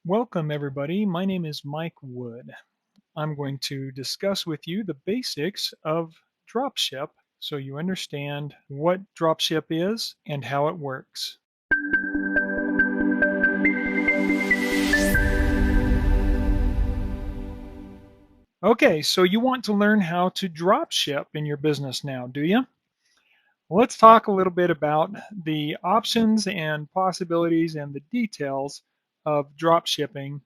Welcome, everybody. My name is Mike Wood. I'm going to discuss with you the basics of dropship so you understand what dropship is and how it works. Okay, so you want to learn how to dropship in your business now, do you? Let's talk a little bit about the options and possibilities and the details of dropshipping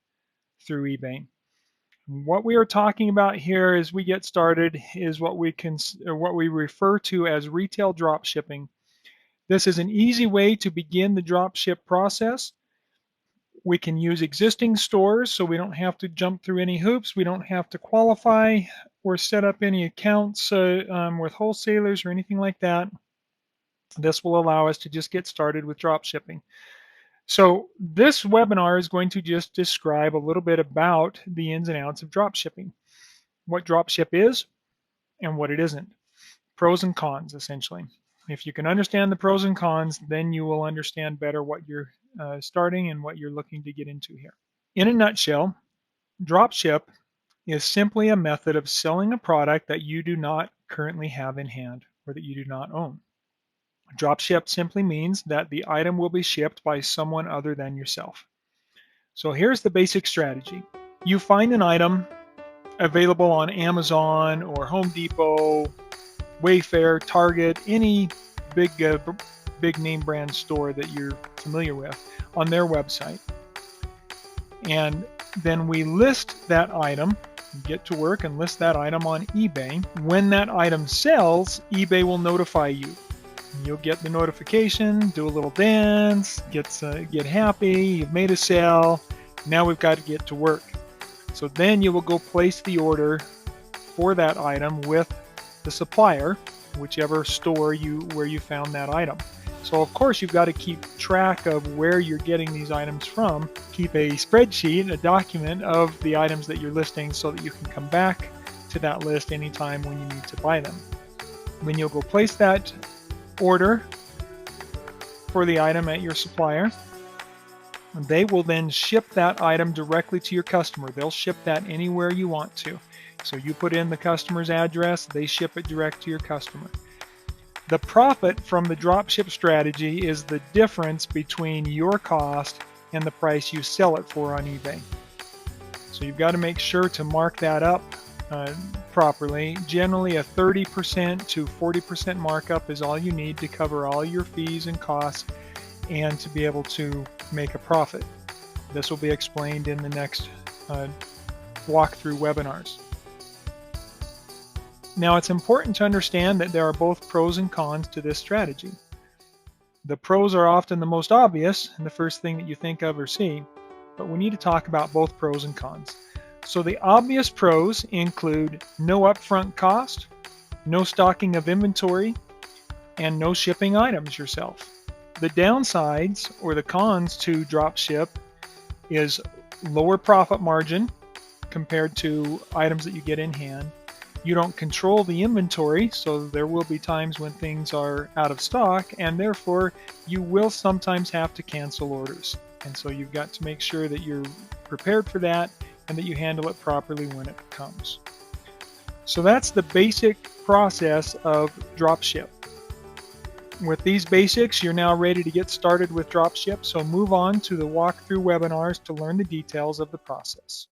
through eBay. What we are talking about here as we get started is what we refer to as retail drop shipping. This is an easy way to begin the drop ship process. We can use existing stores so we don't have to jump through any hoops. We don't have to qualify or set up any accounts with wholesalers or anything like that. This will allow us to just get started with drop shipping. So this webinar is going to just describe a little bit about the ins and outs of drop shipping, what dropship is and what it isn't. Pros and cons, essentially. If you can understand the pros and cons, then you will understand better what you're starting and what you're looking to get into here. In a nutshell, dropship is simply a method of selling a product that you do not currently have in hand or that you do not own. Dropship simply means that the item will be shipped by someone other than yourself. So here's the basic strategy. You find an item available on Amazon or Home Depot, Wayfair, Target, any big name brand store that you're familiar with on their website. And then we list that item, get to work and list that item on eBay. When that item sells, eBay will notify you. You'll get the notification, do a little dance, get happy, you've made a sale. Now we've got to get to work. So then you will go place the order for that item with the supplier, whichever store where you found that item. So of course you've got to keep track of where you're getting these items from. Keep a spreadsheet, a document of the items that you're listing so that you can come back to that list anytime when you need to buy them. When you'll go place that order for the item at your supplier, they will then ship that item directly to your customer. They'll ship that anywhere you want to. So you put in the customer's address, they ship it direct to your customer. The profit from the dropship strategy is the difference between your cost and the price you sell it for on eBay. So you've got to make sure to mark that up properly. Generally, a 30% to 40% markup is all you need to cover all your fees and costs and to be able to make a profit. This will be explained in the next walkthrough webinars. Now, it's important to understand that there are both pros and cons to this strategy. The pros are often the most obvious and the first thing that you think of or see, but we need to talk about both pros and cons. So the obvious pros include no upfront cost, no stocking of inventory, and no shipping items yourself. The downsides or the cons to dropship is lower profit margin compared to items that you get in hand. You don't control the inventory, so there will be times when things are out of stock, and therefore you will sometimes have to cancel orders. And so you've got to make sure that you're prepared for that and that you handle it properly when it comes. So that's the basic process of dropship. With these basics, you're now ready to get started with dropship, so move on to the walkthrough webinars to learn the details of the process.